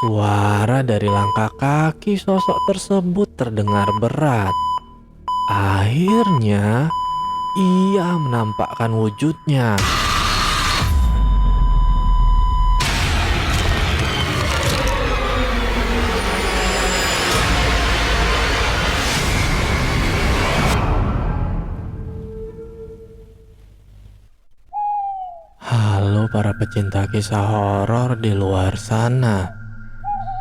Suara dari langkah kaki sosok tersebut terdengar berat. Akhirnya, ia menampakkan wujudnya. Halo para pecinta kisah horor di luar sana.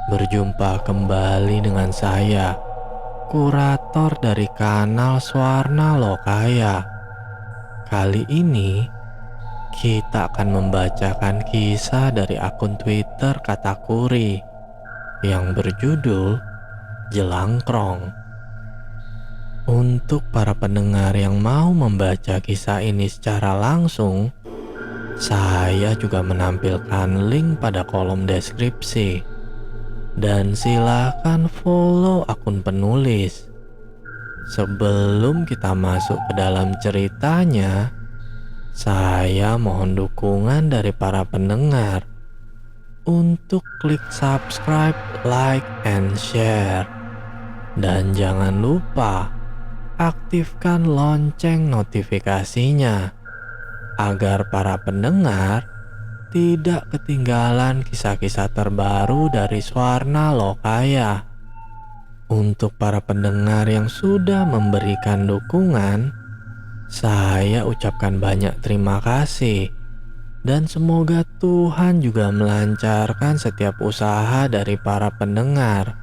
Berjumpa kembali dengan saya, kurator dari kanal Swarna Lokaya. Kali ini, kita akan membacakan kisah dari akun Twitter Katakuri yang berjudul Jelangkrong. Untuk para pendengar yang mau membaca kisah ini secara langsung, saya juga menampilkan link pada kolom deskripsi. Dan silakan follow akun penulis. Sebelum kita masuk ke dalam ceritanya, saya mohon dukungan dari para pendengar untuk klik subscribe, like, and share. Dan jangan lupa aktifkan lonceng notifikasinya agar para pendengar tidak ketinggalan kisah-kisah terbaru dari Swarna Lokaya. Untuk para pendengar yang sudah memberikan dukungan, saya ucapkan banyak terima kasih. Dan semoga Tuhan juga melancarkan setiap usaha dari para pendengar.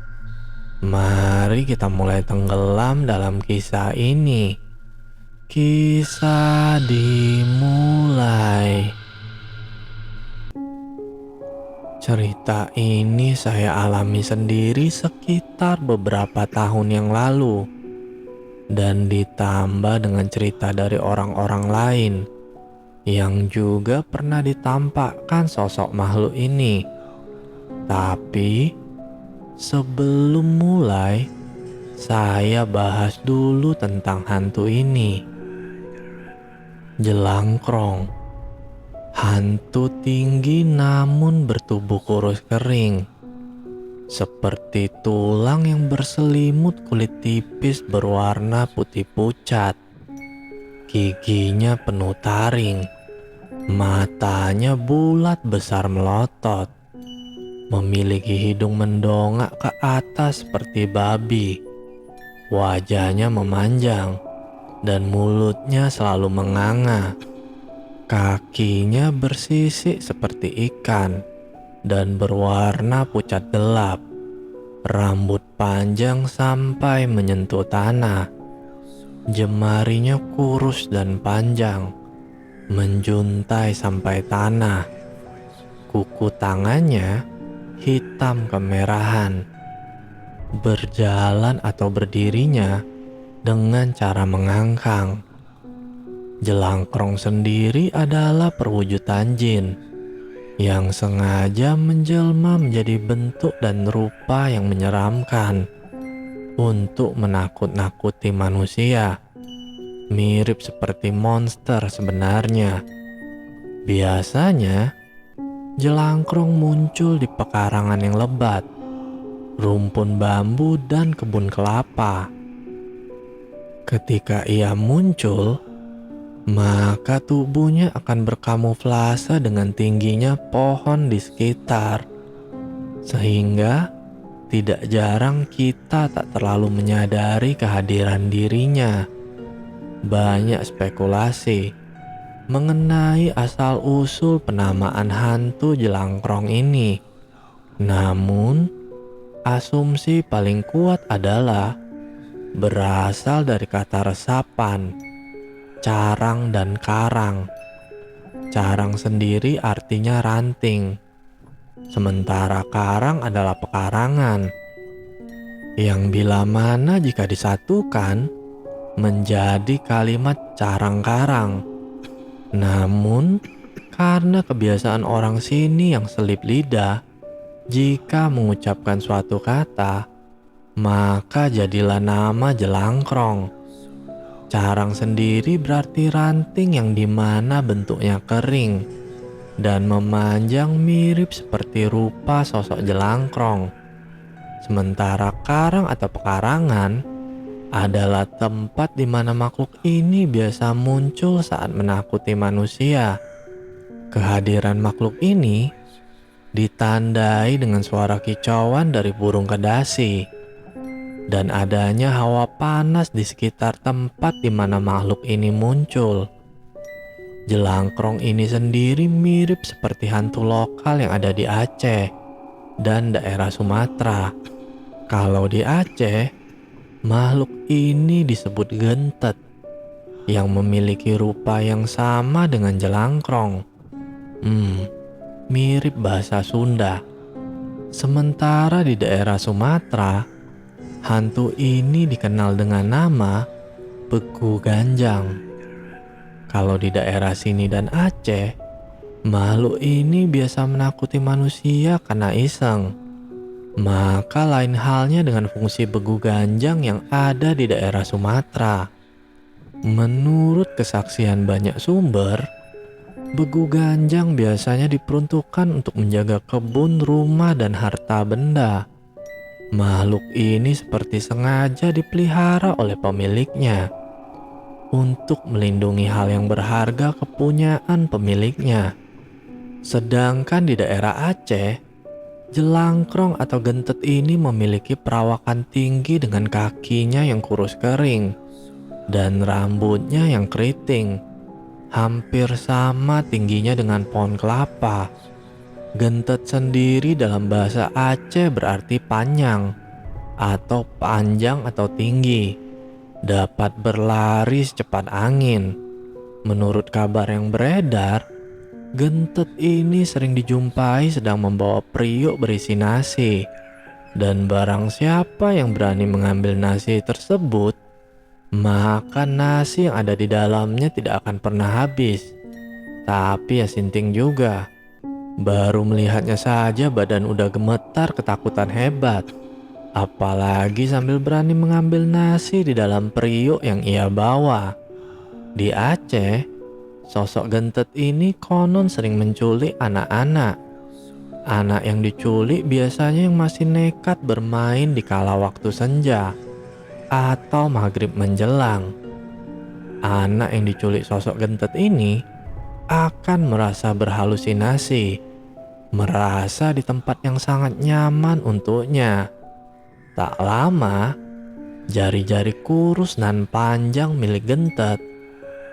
Mari kita mulai tenggelam dalam kisah ini. Kisah dimulai. Cerita ini saya alami sendiri sekitar beberapa tahun yang lalu, dan ditambah dengan cerita dari orang-orang lain yang juga pernah ditampakkan sosok makhluk ini. Tapi sebelum mulai, saya bahas dulu tentang hantu ini. Jelangkrong, hantu tinggi namun bertubuh kurus kering, seperti tulang yang berselimut kulit tipis berwarna putih pucat. Giginya penuh taring, matanya bulat besar melotot, memiliki hidung mendongak ke atas seperti babi. Wajahnya memanjang dan mulutnya selalu menganga. Kakinya bersisik seperti ikan dan berwarna pucat gelap. Rambut panjang sampai menyentuh tanah. Jemarinya kurus dan panjang, menjuntai sampai tanah. Kuku tangannya hitam kemerahan. Berjalan atau berdirinya dengan cara mengangkang. Jelangkrong sendiri adalah perwujudan jin yang sengaja menjelma menjadi bentuk dan rupa yang menyeramkan untuk menakut-nakuti manusia. Mirip seperti monster sebenarnya. Biasanya, jelangkrong muncul di pekarangan yang lebat, rumpun bambu, dan kebun kelapa. Ketika ia muncul, maka tubuhnya akan berkamuflase dengan tingginya pohon di sekitar, sehingga tidak jarang kita tak terlalu menyadari kehadiran dirinya. Banyak spekulasi mengenai asal-usul penamaan hantu jelangkrong ini. Namun, asumsi paling kuat adalah berasal dari kata resapan, carang dan karang. Carang sendiri artinya ranting, sementara karang adalah pekarangan, yang bila mana jika disatukan menjadi kalimat carang-karang. Namun, karena kebiasaan orang sini yang selip lidah, jika mengucapkan suatu kata, maka jadilah nama jelangkrong. Carang sendiri berarti ranting yang dimana bentuknya kering, dan memanjang mirip seperti rupa sosok jelangkrong. Sementara karang atau pekarangan adalah tempat di mana makhluk ini biasa muncul saat menakuti manusia. Kehadiran makhluk ini ditandai dengan suara kicauan dari burung kedasi dan adanya hawa panas di sekitar tempat di mana makhluk ini muncul. Jelangkrong ini sendiri mirip seperti hantu lokal yang ada di Aceh dan daerah Sumatera. Kalau di Aceh, makhluk ini disebut gentet yang memiliki rupa yang sama dengan jelangkrong. Mirip bahasa Sunda. Sementara di daerah Sumatera, hantu ini dikenal dengan nama Begu Ganjang. Kalau di daerah sini dan Aceh, makhluk ini biasa menakuti manusia karena iseng. Maka lain halnya dengan fungsi Begu Ganjang yang ada di daerah Sumatera. Menurut kesaksian banyak sumber, Begu Ganjang biasanya diperuntukkan untuk menjaga kebun, rumah, dan harta benda. Makhluk ini seperti sengaja dipelihara oleh pemiliknya untuk melindungi hal yang berharga kepunyaan pemiliknya. Sedangkan di daerah Aceh, jelangkrong atau gentet ini memiliki perawakan tinggi dengan kakinya yang kurus kering dan rambutnya yang keriting, hampir sama tingginya dengan pohon kelapa. Gentet sendiri dalam bahasa Aceh berarti panjang atau panjang atau tinggi, dapat berlari secepat angin. Menurut kabar yang beredar, gentet ini sering dijumpai sedang membawa periuk berisi nasi, dan barang siapa yang berani mengambil nasi tersebut, maka nasi yang ada di dalamnya tidak akan pernah habis. Tapi ya sinting juga. Baru melihatnya saja badan udah gemetar ketakutan hebat. Apalagi sambil berani mengambil nasi di dalam periuk yang ia bawa. Di Aceh, sosok gentet ini konon sering menculik anak-anak. Anak yang diculik biasanya yang masih nekat bermain di kala waktu senja atau maghrib menjelang. Anak yang diculik sosok gentet ini akan merasa berhalusinasi, merasa di tempat yang sangat nyaman untuknya. Tak lama, jari-jari kurus dan panjang milik gentet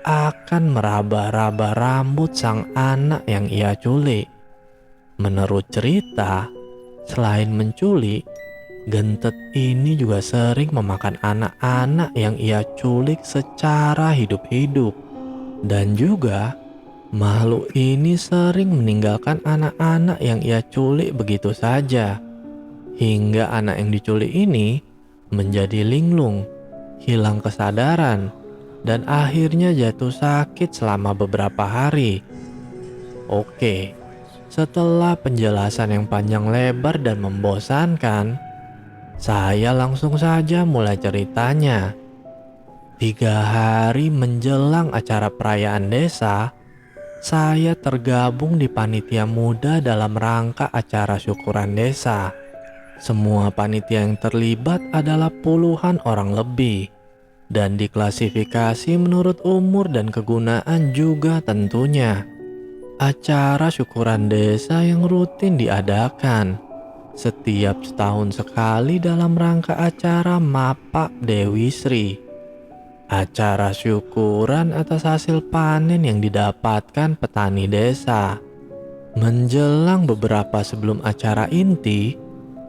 akan meraba-raba rambut sang anak yang ia culik. Menurut cerita, selain menculik, gentet ini juga sering memakan anak-anak yang ia culik secara hidup-hidup. Dan juga makhluk ini sering meninggalkan anak-anak yang ia culik begitu saja, hingga anak yang diculik ini menjadi linglung, hilang kesadaran, dan akhirnya jatuh sakit selama beberapa hari. Oke, setelah penjelasan yang panjang lebar dan membosankan, saya langsung saja mulai ceritanya. 3 hari menjelang acara perayaan desa, saya tergabung di panitia muda dalam rangka acara syukuran desa. Semua panitia yang terlibat adalah puluhan orang lebih, dan diklasifikasi menurut umur dan kegunaan juga tentunya. Acara syukuran desa yang rutin diadakan setiap setahun sekali dalam rangka acara Mapak Dewi Sri. Acara syukuran atas hasil panen yang didapatkan petani desa. Menjelang beberapa sebelum acara inti,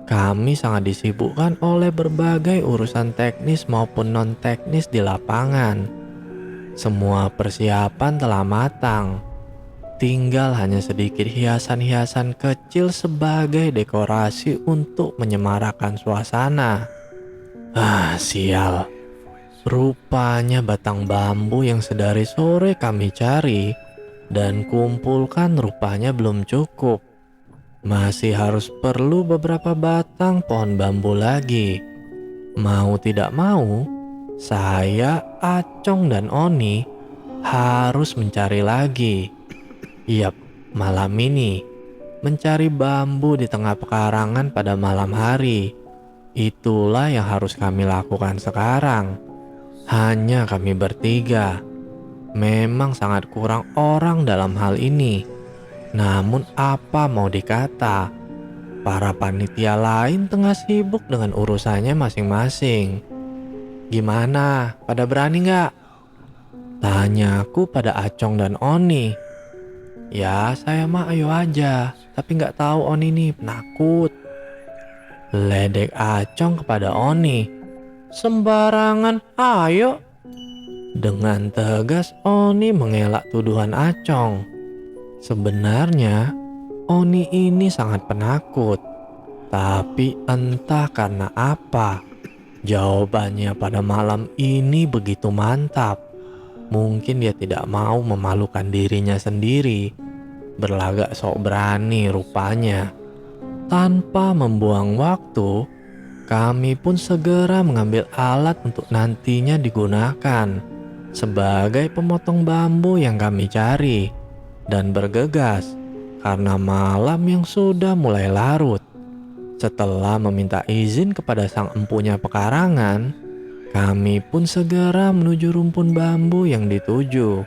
kami sangat disibukkan oleh berbagai urusan teknis maupun non-teknis di lapangan. Semua persiapan telah matang. Tinggal hanya sedikit hiasan-hiasan kecil sebagai dekorasi untuk menyemarakan suasana. Sial. Rupanya batang bambu yang sedari sore kami cari dan kumpulkan rupanya belum cukup. Masih harus perlu beberapa batang pohon bambu lagi. Mau tidak mau, saya, Acong, dan Oni harus mencari lagi. Yap, malam ini. Mencari bambu di tengah pekarangan pada malam hari. Itulah yang harus kami lakukan sekarang. Hanya kami bertiga. Memang sangat kurang orang dalam hal ini. Namun apa mau dikata, para panitia lain tengah sibuk dengan urusannya masing-masing. Gimana, pada berani nggak? Tanyaku pada Acong dan Oni. Ya saya mah ayo aja, tapi nggak tahu Oni nih penakut. Ledek Acong kepada Oni. Sembarangan, ayo. Dengan tegas Oni mengelak tuduhan Acong. Sebenarnya Oni ini sangat penakut. Tapi entah karena apa, jawabannya pada malam ini begitu mantap. Mungkin dia tidak mau memalukan dirinya sendiri. Berlagak sok berani rupanya. Tanpa membuang waktu, kami pun segera mengambil alat untuk nantinya digunakan sebagai pemotong bambu yang kami cari, dan bergegas karena malam yang sudah mulai larut. Setelah meminta izin kepada sang empunya pekarangan, kami pun segera menuju rumpun bambu yang dituju.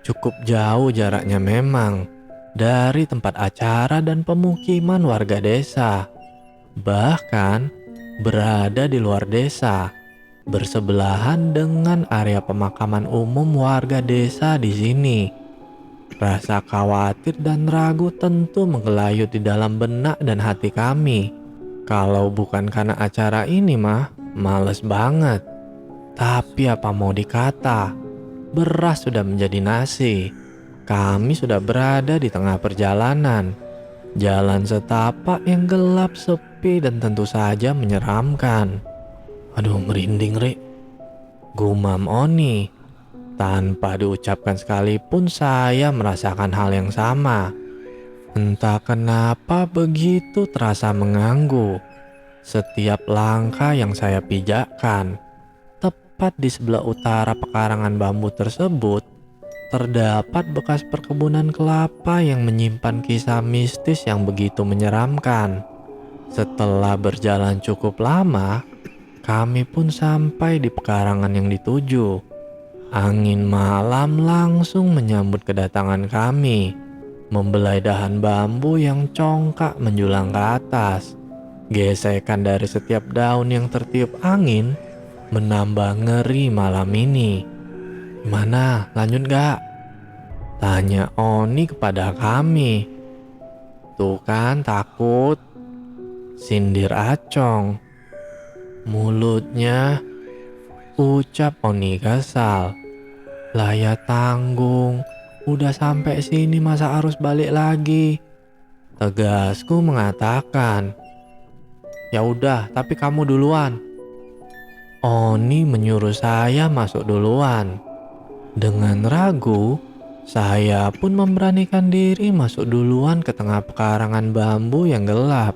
Cukup jauh jaraknya memang dari tempat acara dan pemukiman warga desa. Bahkan berada di luar desa, bersebelahan dengan area pemakaman umum warga desa di sini. Rasa khawatir dan ragu tentu menggelayut di dalam benak dan hati kami. Kalau bukan karena acara ini mah, males banget. Tapi apa mau dikata, beras sudah menjadi nasi. Kami sudah berada di tengah perjalanan. Jalan setapak yang gelap, sepi, dan tentu saja menyeramkan. Aduh merinding Ri, gumam Oni. Tanpa diucapkan sekalipun saya merasakan hal yang sama. Entah kenapa begitu terasa mengganggu. Setiap langkah yang saya pijakkan, tepat di sebelah utara pekarangan bambu tersebut, terdapat bekas perkebunan kelapa yang menyimpan kisah mistis yang begitu menyeramkan. Setelah berjalan cukup lama, kami pun sampai di pekarangan yang dituju. Angin malam langsung menyambut kedatangan kami, membelai dahan bambu yang congkak menjulang ke atas. Gesekan dari setiap daun yang tertiup angin menambah ngeri malam ini. Gimana, lanjut gak? Tanya Oni kepada kami. Tuh kan takut, sindir Acong. Mulutnya, ucap Oni kesal. Lah ya tanggung, udah sampai sini masa harus balik lagi? Tegasku mengatakan. Ya udah, tapi kamu duluan. Oni menyuruh saya masuk duluan. Dengan ragu, saya pun memberanikan diri masuk duluan ke tengah pekarangan bambu yang gelap.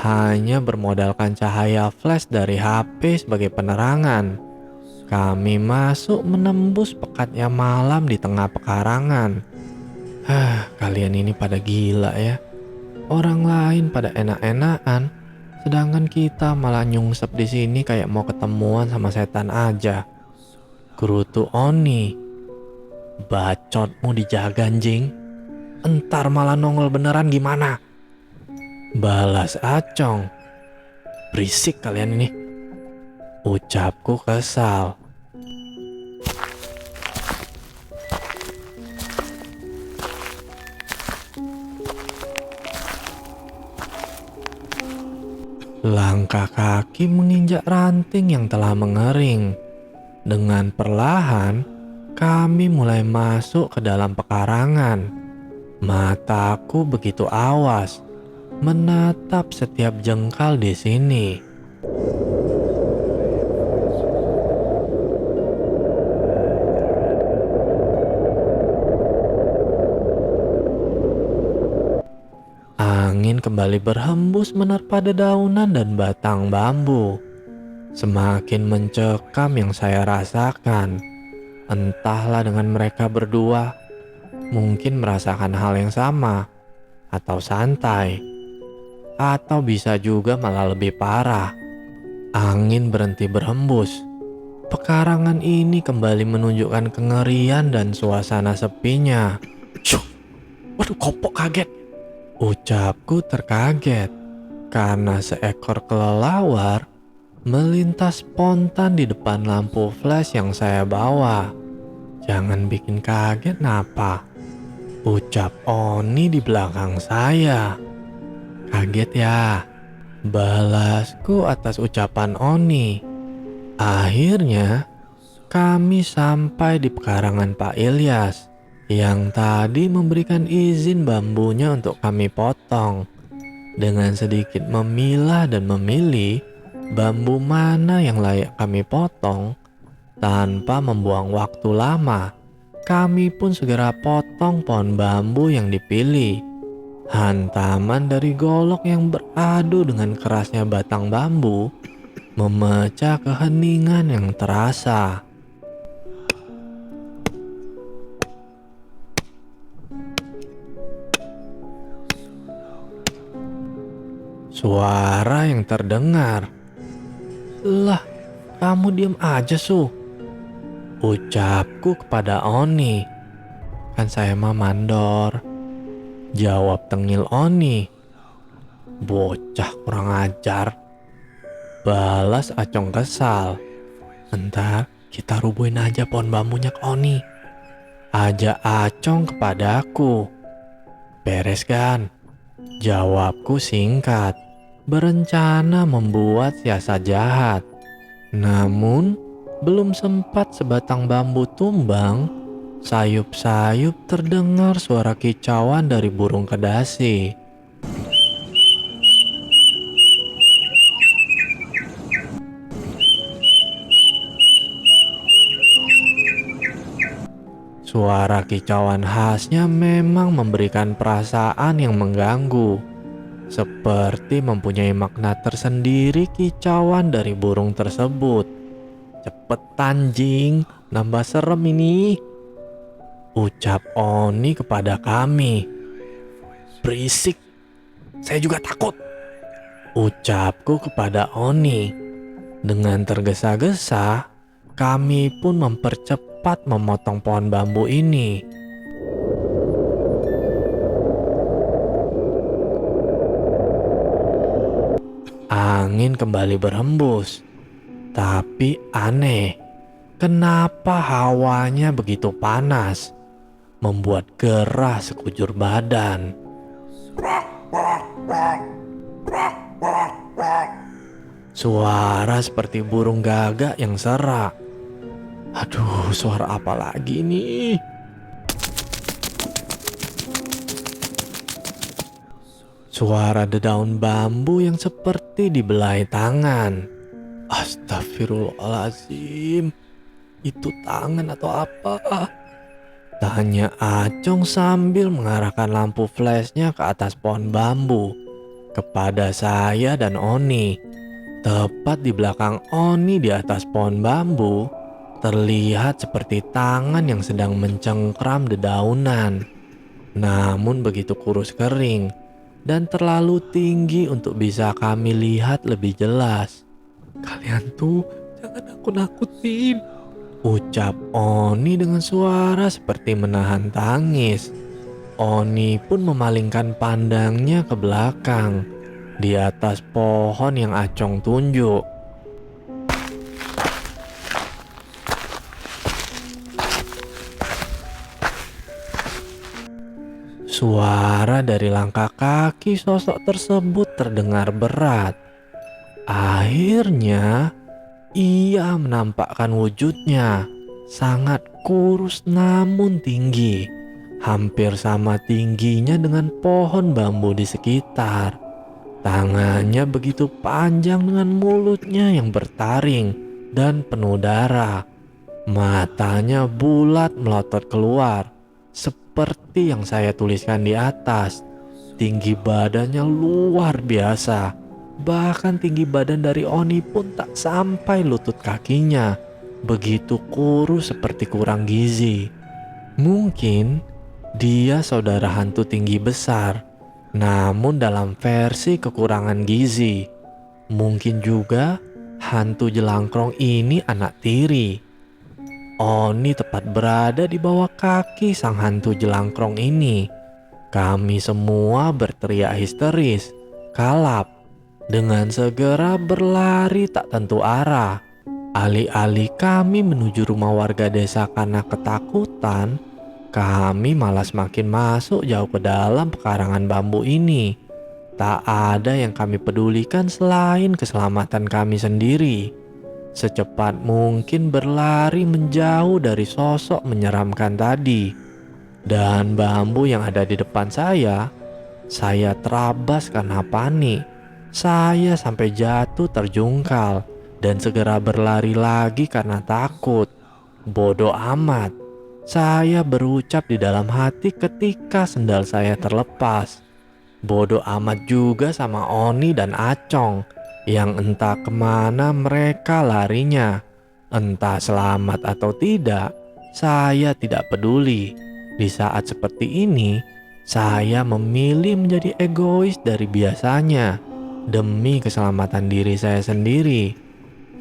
Hanya bermodalkan cahaya flash dari HP sebagai penerangan, kami masuk menembus pekatnya malam di tengah pekarangan. Kalian ini pada gila ya. Orang lain pada enak-enakan, sedangkan kita malah nyungsep di sini kayak mau ketemuan sama setan aja. Gerutu Oni. Bacotmu dijaga anjing. Entar malah nongol beneran gimana? Balas Acong. Berisik kalian ini. Ucapku kesal. Langkah kaki menginjak ranting yang telah mengering. Dengan perlahan, kami mulai masuk ke dalam pekarangan. Mataku begitu awas, menatap setiap jengkal di sini. Angin kembali berhembus menerpa dedaunan dan batang bambu. Semakin mencekam yang saya rasakan. Entahlah dengan mereka berdua. mungkin merasakan hal yang sama, atau santai, atau bisa juga malah lebih parah. Angin berhenti berhembus. Pekarangan ini kembali menunjukkan kengerian dan suasana sepinya. Syuh, waduh kopok kaget. Ucapku terkaget karena seekor kelelawar melintas spontan di depan lampu flash yang saya bawa. Jangan bikin kaget napa? Ucap Oni di belakang saya. Kaget ya? Balasku atas ucapan Oni. Akhirnya kami sampai di pekarangan Pak Ilyas yang tadi memberikan izin bambunya untuk kami potong. Dengan sedikit memilah dan memilih bambu mana yang layak kami potong, tanpa membuang waktu lama, kami pun segera potong pohon bambu yang dipilih. Hantaman dari golok yang beradu dengan kerasnya batang bambu memecah keheningan yang terasa. Suara yang terdengar. Lah, kamu diam aja, Su. Ucapku kepada Oni. Kan saya mah mandor. Jawab tengil Oni. Bocah kurang ajar. Balas Acong kesal. Entar kita rubuhin aja pohon bambunya ke Oni. Ajak Acong kepadaku. Beres kan? Jawabku singkat. Berencana membuat siasat jahat. Namun belum sempat sebatang bambu tumbang, sayup-sayup terdengar suara kicauan dari burung kedasi. Suara kicauan khasnya memang memberikan perasaan yang mengganggu. Seperti mempunyai makna tersendiri kicauan dari burung tersebut. Cepetan Jing, nambah serem ini. Ucap Oni kepada kami. Berisik, saya juga takut. Ucapku kepada Oni. Dengan tergesa-gesa, kami pun mempercepat memotong pohon bambu ini. Angin kembali berhembus. Tapi aneh, kenapa hawanya begitu panas? Membuat gerah sekujur badan. Suara seperti burung gagak yang serak. Aduh, suara apa lagi nih? Suara dedaun bambu yang seperti dibelai tangan. Astagfirullahaladzim. Itu tangan atau apa? Tanya Acong sambil mengarahkan lampu flashnya ke atas pohon bambu. Kepada saya dan Oni. Tepat di belakang Oni di atas pohon bambu, terlihat seperti tangan yang sedang mencengkram dedaunan. Namun begitu kurus kering dan terlalu tinggi untuk bisa kami lihat lebih jelas. Kalian tuh jangan nakut-nakutin, ucap Oni dengan suara seperti menahan tangis. Oni pun memalingkan pandangnya ke belakang, di atas pohon yang Acong tunjuk. Suara dari langkah kaki sosok tersebut terdengar berat. Akhirnya, ia menampakkan wujudnya, sangat kurus namun tinggi, hampir sama tingginya dengan pohon bambu di sekitar. Tangannya begitu panjang dengan mulutnya yang bertaring dan penuh darah. Matanya bulat melotot keluar, seperti yang saya tuliskan di atas. Tinggi badannya luar biasa. Bahkan tinggi badan dari Oni pun tak sampai lutut kakinya. Begitu kurus seperti kurang gizi. Mungkin Dia saudara hantu tinggi besar, namun dalam versi kekurangan gizi. Mungkin juga hantu jelangkrong ini anak tiri. Oni tepat berada di bawah kaki sang hantu jelangkrong ini. Kami semua berteriak histeris, kalap, dengan segera berlari tak tentu arah. Alih-alih kami menuju rumah warga desa karena ketakutan, kami malah semakin masuk jauh ke dalam pekarangan bambu ini. Tak ada yang kami pedulikan selain keselamatan kami sendiri. Secepat mungkin berlari menjauh dari sosok menyeramkan tadi. Dan bambu yang ada di depan saya terabas karena panik. Saya sampai jatuh terjungkal dan segera berlari lagi karena takut. Bodoh amat, saya berucap di dalam hati ketika sendal saya terlepas. Bodoh amat juga sama Oni dan Acong yang entah kemana mereka larinya. Entah selamat atau tidak, saya tidak peduli. Di saat seperti ini, saya memilih menjadi egois dari biasanya demi keselamatan diri saya sendiri.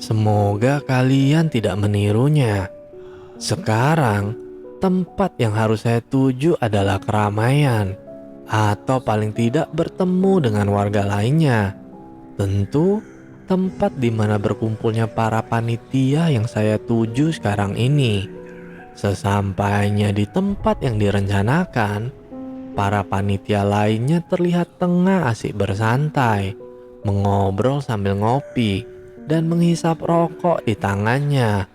Semoga kalian tidak menirunya. Sekarang, tempat yang harus saya tuju adalah keramaian, atau paling tidak bertemu dengan warga lainnya. Tentu, tempat di mana berkumpulnya para panitia yang saya tuju sekarang ini. Sesampainya di tempat yang direncanakan, para panitia lainnya terlihat tengah asik bersantai, mengobrol sambil ngopi, dan menghisap rokok di tangannya.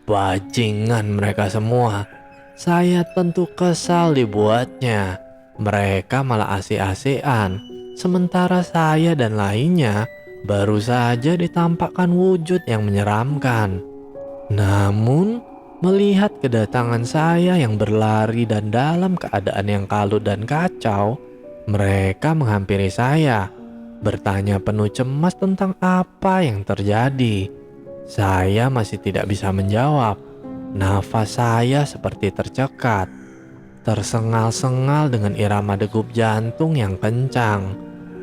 Bajingan mereka semua. Saya tentu kesal dibuatnya. Mereka malah asik-asikan, sementara saya dan lainnya baru saja ditampakkan wujud yang menyeramkan. Namun, melihat kedatangan saya yang berlari dan dalam keadaan yang kalut dan kacau, mereka menghampiri saya, bertanya penuh cemas tentang apa yang terjadi. Saya masih tidak bisa menjawab. Nafas saya seperti tercekat, tersengal-sengal dengan irama degup jantung yang kencang.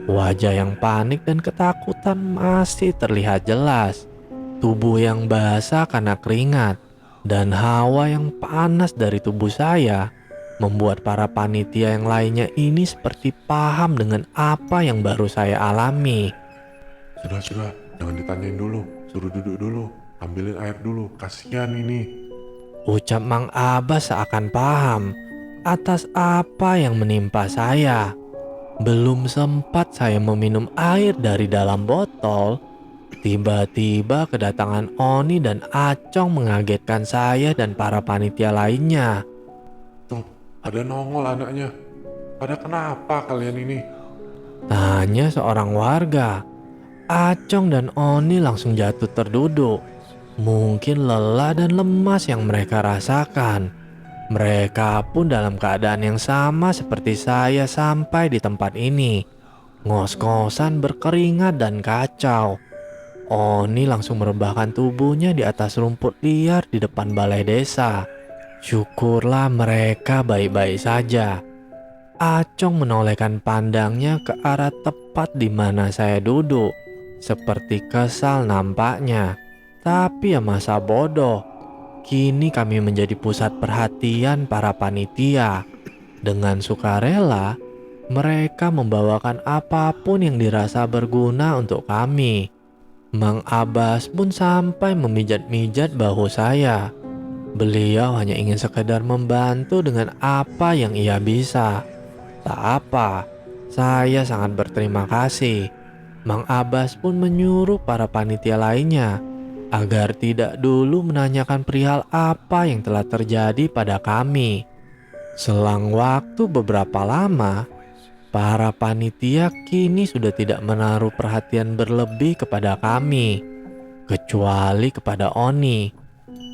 Wajah yang panik dan ketakutan masih terlihat jelas. Tubuh yang basah karena keringat dan hawa yang panas dari tubuh saya membuat para panitia yang lainnya ini seperti paham dengan apa yang baru saya alami. Sudah, jangan ditanyain dulu. Suruh duduk dulu, ambilin air dulu, kasihan ini. Ucap Mang Abbas seakan paham atas apa yang menimpa saya. Belum sempat saya meminum air dari dalam botol, tiba-tiba kedatangan Oni dan Acong mengagetkan saya dan para panitia lainnya. Tuh, ada nongol anaknya. Pada kenapa kalian ini? Tanya seorang warga. Acong dan Oni langsung jatuh terduduk. Mungkin lelah dan lemas yang mereka rasakan. Mereka pun dalam keadaan yang sama seperti saya sampai di tempat ini. Ngos-ngosan berkeringat dan kacau. Oni langsung merebahkan tubuhnya di atas rumput liar di depan balai desa. Syukurlah mereka baik-baik saja. Acong menolehkan pandangnya ke arah tepat di mana saya duduk. Seperti kesal nampaknya. Tapi ya masa bodoh. Kini kami menjadi pusat perhatian para panitia. Dengan sukarela, mereka membawakan apapun yang dirasa berguna untuk kami. Mang Abbas pun sampai memijat-mijat bahu saya. Beliau hanya ingin sekedar membantu dengan apa yang ia bisa. Tak apa, saya sangat berterima kasih. Mang Abbas pun menyuruh para panitia lainnya agar tidak dulu menanyakan perihal apa yang telah terjadi pada kami. Selang waktu beberapa lama, para panitia kini sudah tidak menaruh perhatian berlebih kepada kami, kecuali kepada Oni.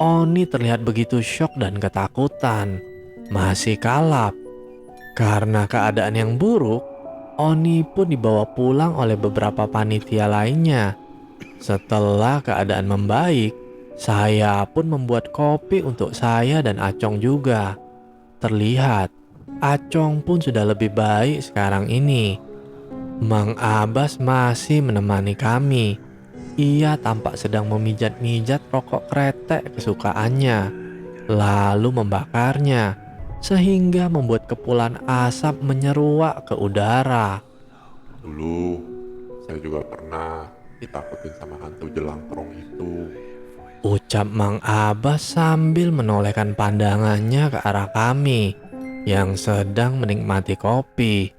Oni terlihat begitu syok dan ketakutan, masih kalap. Karena keadaan yang buruk, Oni pun dibawa pulang oleh beberapa panitia lainnya. Setelah keadaan membaik, saya pun membuat kopi untuk saya dan Acong juga. Terlihat Acong pun sudah lebih baik sekarang ini. Mang Abbas masih menemani kami. Ia tampak sedang memijat-mijat rokok kretek kesukaannya, lalu membakarnya, sehingga membuat kepulan asap menyeruak ke udara. Dulu saya juga pernah ditakutin sama hantu jelangkrong itu. Ucap Mang Abbas sambil menolehkan pandangannya ke arah kami yang sedang menikmati kopi.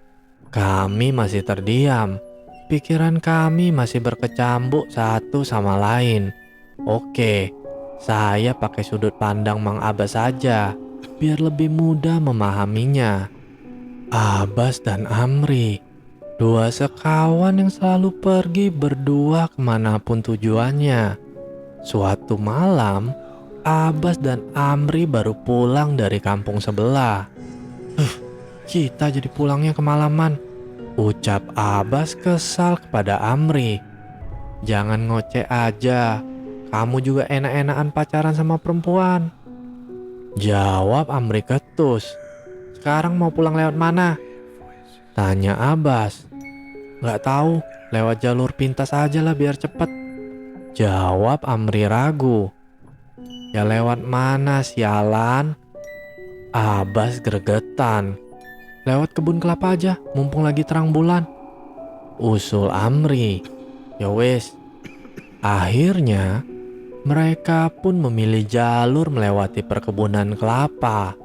Kami masih terdiam. Pikiran kami masih berkecambuk satu sama lain. Oke, saya pakai sudut pandang Mang Abbas saja, biar lebih mudah memahaminya. Abbas dan Amri, dua sekawan yang selalu pergi berdua kemanapun tujuannya. Suatu malam, Abbas dan Amri baru pulang dari kampung sebelah. Kita jadi pulangnya kemalaman, ucap Abbas kesal kepada Amri. Jangan ngoceh aja, kamu juga enak-enakan pacaran sama perempuan, jawab Amri ketus. Sekarang mau pulang lewat mana? Tanya Abbas. Gak tahu, lewat jalur pintas aja lah biar cepet, jawab Amri ragu. Ya lewat mana sialan? Abbas gregetan. Lewat kebun kelapa aja, mumpung lagi terang bulan, usul Amri. Ya wes. Akhirnya mereka pun memilih jalur melewati perkebunan kelapa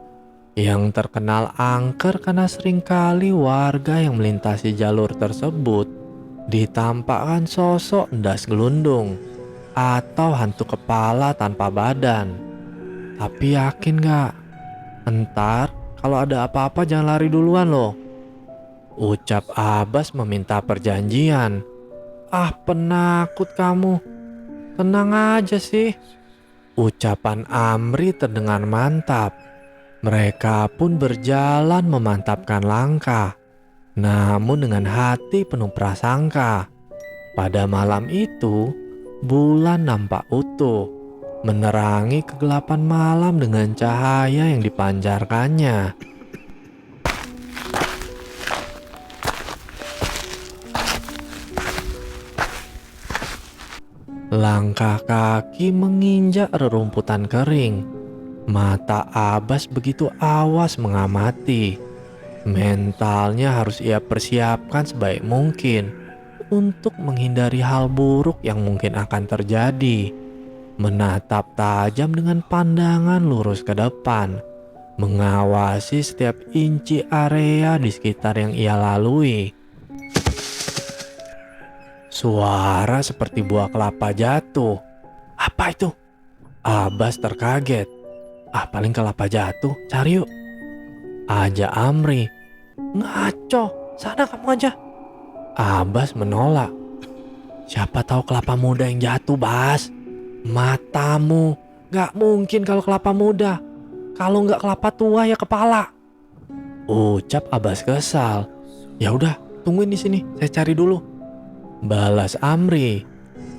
yang terkenal angker karena seringkali warga yang melintasi jalur tersebut ditampakkan sosok endas gelundung atau hantu kepala tanpa badan. Tapi yakin gak? Entar kalau ada apa-apa jangan lari duluan loh, ucap Abbas meminta perjanjian. Ah, penakut kamu. Tenang aja sih, ucapan Amri terdengar mantap. Mereka pun berjalan memantapkan langkah, namun dengan hati penuh prasangka. Pada malam itu, bulan nampak utuh, menerangi kegelapan malam dengan cahaya yang dipancarkannya. Langkah kaki menginjak rerumputan kering. Mata Abbas begitu awas mengamati. Mentalnya harus ia persiapkan sebaik mungkin untuk menghindari hal buruk yang mungkin akan terjadi. Menatap tajam dengan pandangan lurus ke depan, mengawasi setiap inci area di sekitar yang ia lalui. Suara seperti buah kelapa jatuh. Apa itu? Abbas terkaget. Ah, paling kelapa jatuh, cari yuk, ajak Amri. Ngaco, sana kamu aja. Abbas menolak. Siapa tahu kelapa muda yang jatuh, Bas. Matamu, gak mungkin kalau kelapa muda. Kalau gak kelapa tua ya kepala, ucap Abbas kesal. Ya udah, tungguin di sini, saya cari dulu, balas Amri.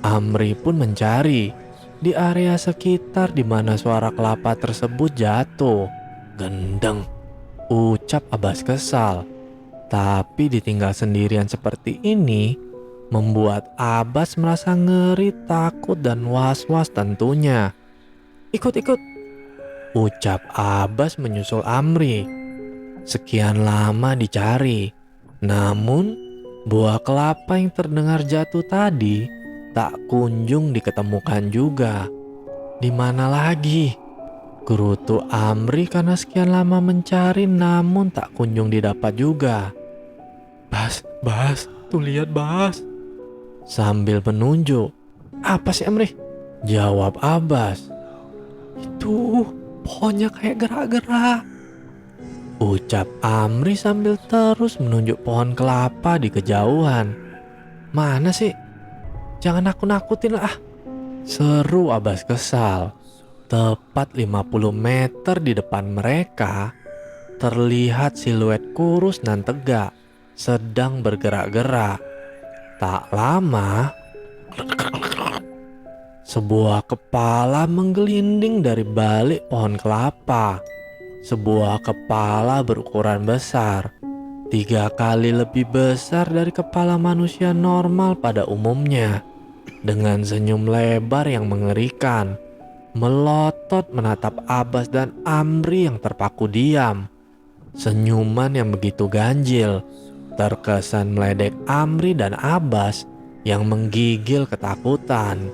Amri pun mencari di area sekitar di mana suara kelapa tersebut jatuh. Gendeng, ucap Abbas kesal. Tapi ditinggal sendirian seperti ini membuat Abbas merasa ngeri, takut, dan was-was tentunya. Ikut-ikut, ucap Abbas menyusul Amri. Sekian lama dicari, namun buah kelapa yang terdengar jatuh tadi tak kunjung diketemukan juga. Di mana lagi? Gerutu Amri karena sekian lama mencari namun tak kunjung didapat juga. Bas, tuh lihat Bas, sambil menunjuk. Apa sih Amri? Jawab Abbas. Itu pohonnya kayak gerak-gerak, ucap Amri sambil terus menunjuk pohon kelapa di kejauhan. Mana sih? Jangan nakut-nakutin lah, seru Abbas kesal. Tepat 50 meter di depan mereka, terlihat siluet kurus dan tegak sedang bergerak-gerak. Tak lama, sebuah kepala menggelinding dari balik pohon kelapa. sebuah kepala berukuran besar, 3 kali lebih besar dari kepala manusia normal pada umumnya, dengan senyum lebar yang mengerikan, melotot menatap Abbas dan Amri yang terpaku diam. Senyuman yang begitu ganjil terkesan meledek Amri dan Abbas yang menggigil ketakutan.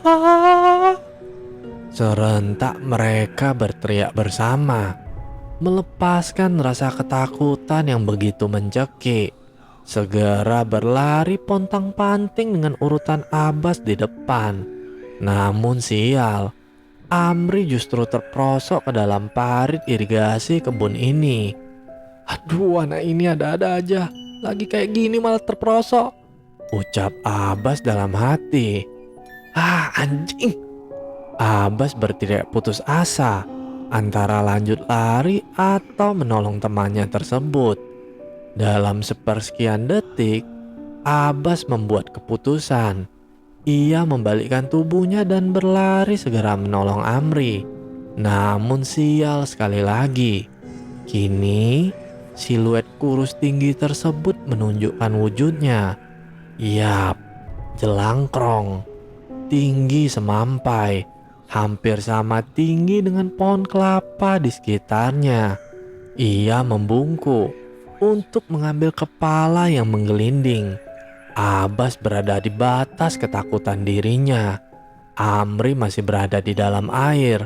Wah! Serentak mereka berteriak bersama, melepaskan rasa ketakutan yang begitu mencekik. Segera berlari pontang-panting dengan urutan Abbas di depan. Namun sial, Amri justru terperosok ke dalam parit irigasi kebun ini. Aduh, anak ini ada-ada aja. Lagi kayak gini malah terperosok, ucap Abbas dalam hati. Ah, anjing. Abbas berteriak putus asa antara lanjut lari atau menolong temannya tersebut. Dalam sepersekian detik, Abbas membuat keputusan. Ia membalikkan tubuhnya dan berlari segera menolong Amri. Namun sial sekali lagi. Kini, siluet kurus tinggi tersebut menunjukkan wujudnya. Yap, jelangkrong. Tinggi semampai, hampir sama tinggi dengan pohon kelapa di sekitarnya. Ia membungkuk untuk mengambil kepala yang menggelinding. Abbas berada di batas ketakutan dirinya. Amri masih berada di dalam air,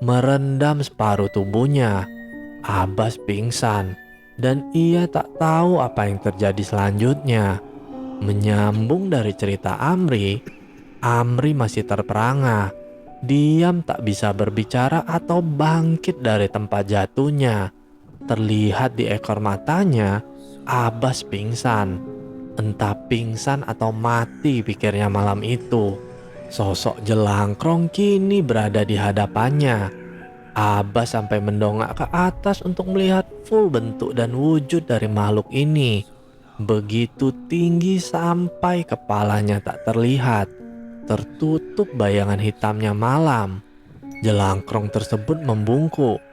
merendam separuh tubuhnya. Abbas pingsan dan ia tak tahu apa yang terjadi selanjutnya. Menyambung dari cerita Amri, Amri masih terperangah, diam tak bisa berbicara atau bangkit dari tempat jatuhnya. Terlihat di ekor matanya, Abbas pingsan. Entah pingsan atau mati pikirnya malam itu. Sosok jelangkrong kini berada di hadapannya. Abbas sampai mendongak ke atas untuk melihat full bentuk dan wujud dari makhluk ini. Begitu tinggi sampai kepalanya tak terlihat, tertutup bayangan hitamnya malam. Jelangkrong tersebut membungkuk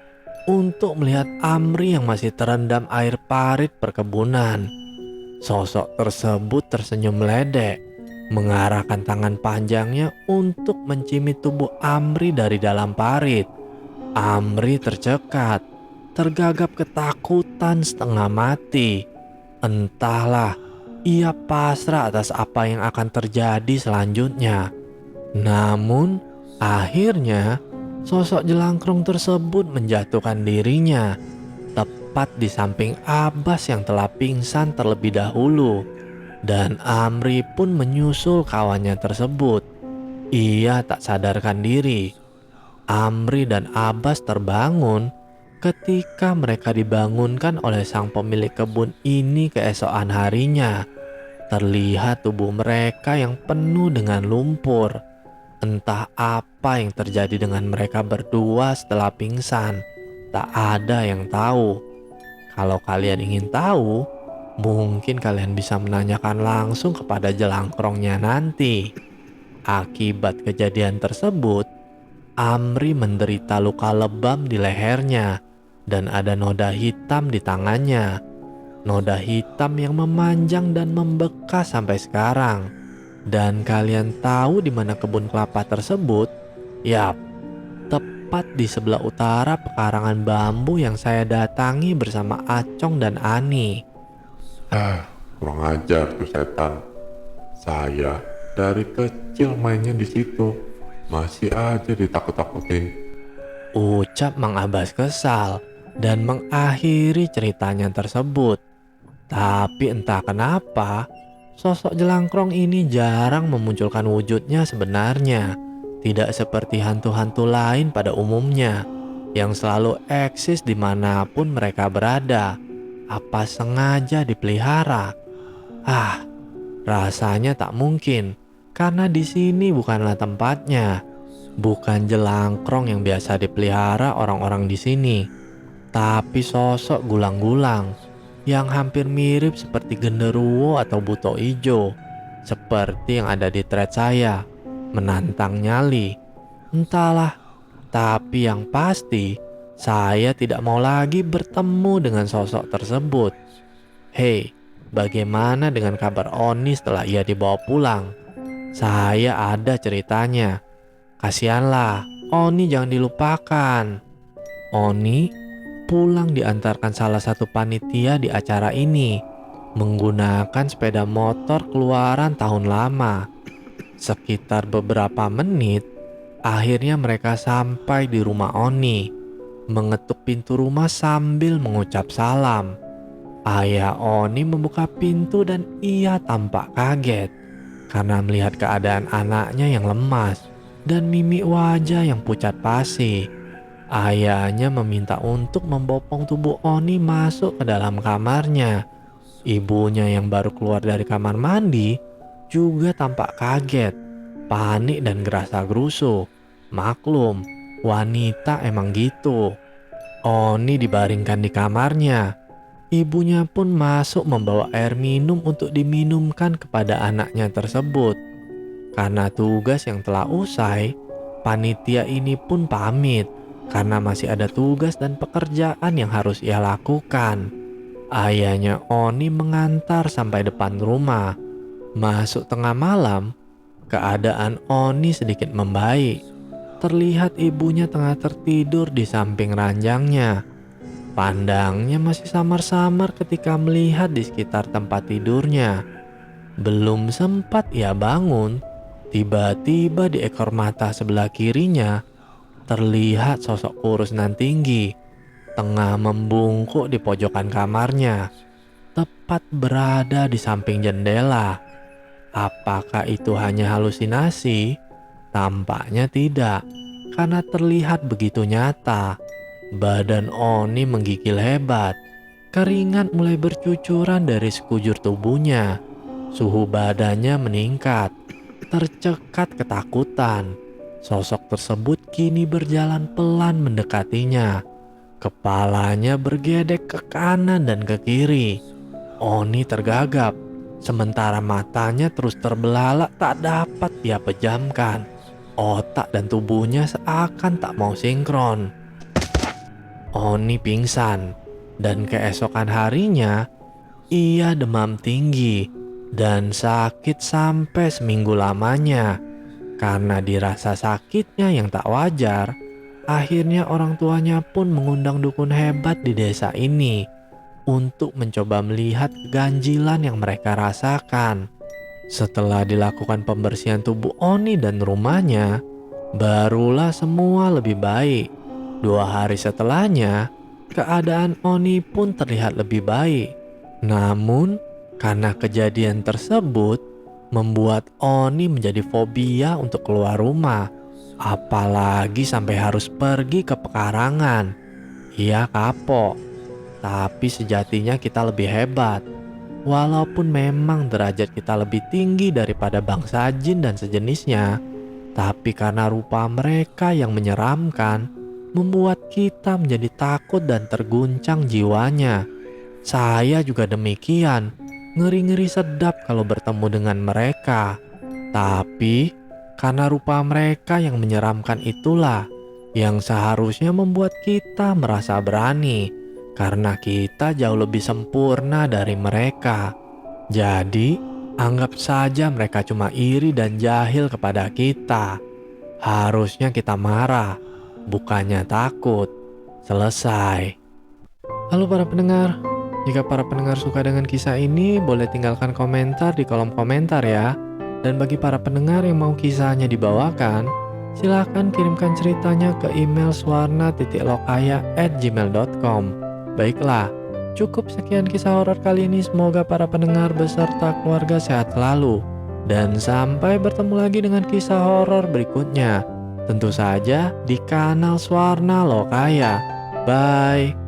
untuk melihat Amri yang masih terendam air parit perkebunan. Sosok tersebut tersenyum meledek, mengarahkan tangan panjangnya untuk mencimit tubuh Amri dari dalam parit. Amri tercekat, tergagap ketakutan setengah mati. Entahlah, ia pasrah atas apa yang akan terjadi selanjutnya. Namun, akhirnya sosok jelangkrung tersebut menjatuhkan dirinya tepat di samping Abbas yang telah pingsan terlebih dahulu. Dan Amri pun menyusul kawannya tersebut. Ia tak sadarkan diri. Amri dan Abbas terbangun ketika mereka dibangunkan oleh sang pemilik kebun ini keesokan harinya. Terlihat tubuh mereka yang penuh dengan lumpur. Entah apa yang terjadi dengan mereka berdua setelah pingsan. Tak ada yang tahu. Kalau kalian ingin tahu, mungkin kalian bisa menanyakan langsung kepada jelangkrongnya nanti. Akibat kejadian tersebut, Amri menderita luka lebam di lehernya dan ada noda hitam di tangannya. Noda hitam yang memanjang dan membekas sampai sekarang. Dan kalian tahu di mana kebun kelapa tersebut? Yap, tepat di sebelah utara pekarangan bambu yang saya datangi bersama Acong dan Ani. Kurang ajar tuh setan. Saya dari kecil mainnya di situ, masih aja ditakut-takutin. Ucap Mang Abbas kesal dan mengakhiri ceritanya tersebut. Tapi entah kenapa, sosok jelangkrong ini jarang memunculkan wujudnya sebenarnya. Tidak seperti hantu-hantu lain pada umumnya, yang selalu eksis dimanapun mereka berada. Apa sengaja dipelihara? Rasanya tak mungkin, karena di sini bukanlah tempatnya. Bukan jelangkrong yang biasa dipelihara orang-orang di sini, tapi sosok gulang-gulang yang hampir mirip seperti genderuwo atau buto ijo, seperti yang ada di thread saya, menantang nyali. Entahlah, tapi yang pasti Saya tidak mau lagi bertemu dengan sosok tersebut. Hei, bagaimana dengan kabar Oni setelah ia dibawa pulang? Saya ada ceritanya. Kasihanlah, Oni jangan dilupakan. Oni pulang diantarkan salah satu panitia di acara ini menggunakan sepeda motor keluaran tahun lama. Sekitar beberapa menit, akhirnya mereka sampai di rumah Oni, mengetuk pintu rumah sambil mengucap salam. Ayah Oni membuka pintu dan ia tampak kaget karena melihat keadaan anaknya yang lemas dan mimik wajah yang pucat pasi. Ayahnya meminta untuk membopong tubuh Oni masuk ke dalam kamarnya. Ibunya yang baru keluar dari kamar mandi juga tampak kaget, panik dan gerasa-gerusu. Maklum, wanita emang gitu. Oni dibaringkan di kamarnya. Ibunya pun masuk membawa air minum untuk diminumkan kepada anaknya tersebut. Karena tugas yang telah usai, panitia ini pun pamit karena masih ada tugas dan pekerjaan yang harus ia lakukan. Ayahnya Oni mengantar sampai depan rumah. Masuk tengah malam, keadaan Oni sedikit membaik. Terlihat ibunya tengah tertidur di samping ranjangnya. Pandangnya masih samar-samar ketika melihat di sekitar tempat tidurnya. Belum sempat ia bangun, tiba-tiba di ekor mata sebelah kirinya terlihat sosok kurus nan tinggi, tengah membungkuk di pojokan kamarnya, tepat berada di samping jendela. Apakah itu hanya halusinasi? Tampaknya tidak, karena terlihat begitu nyata. Badan Oni menggigil hebat. Keringat mulai bercucuran dari sekujur tubuhnya. Suhu badannya meningkat. Tercekat ketakutan. Sosok tersebut kini berjalan pelan mendekatinya. Kepalanya bergedek ke kanan dan ke kiri. Oni tergagap, sementara matanya terus terbelalak tak dapat dia pejamkan. Otak dan tubuhnya seakan tak mau sinkron. Oni pingsan, dan keesokan harinya ia demam tinggi dan sakit sampai seminggu lamanya. Karena dirasa sakitnya yang tak wajar, akhirnya orang tuanya pun mengundang dukun hebat di desa ini untuk mencoba melihat keganjilan yang mereka rasakan. Setelah dilakukan pembersihan tubuh Oni dan rumahnya, barulah semua lebih baik. 2 hari setelahnya, keadaan Oni pun terlihat lebih baik. Namun, karena kejadian tersebut, membuat Oni menjadi fobia untuk keluar rumah. Apalagi sampai harus pergi ke pekarangan. Ia kapok, tapi sejatinya kita lebih hebat. Walaupun memang derajat kita lebih tinggi daripada bangsa jin dan sejenisnya, tapi karena rupa mereka yang menyeramkan, membuat kita menjadi takut dan terguncang jiwanya. Saya juga demikian, ngeri-ngeri sedap kalau bertemu dengan mereka. Tapi karena rupa mereka yang menyeramkan itulah yang seharusnya membuat kita merasa berani, karena kita jauh lebih sempurna dari mereka. Jadi, anggap saja mereka cuma iri dan jahil kepada kita. Harusnya kita marah, bukannya takut. Selesai. Halo para pendengar, jika para pendengar suka dengan kisah ini, boleh tinggalkan komentar di kolom komentar ya. Dan bagi para pendengar yang mau kisahnya dibawakan, silahkan kirimkan ceritanya ke email swarna.lokaya@gmail.com. Baiklah, cukup sekian kisah horor kali ini. Semoga para pendengar beserta keluarga sehat selalu. Dan sampai bertemu lagi dengan kisah horor berikutnya. Tentu saja di kanal Swarna Lokaya. Bye.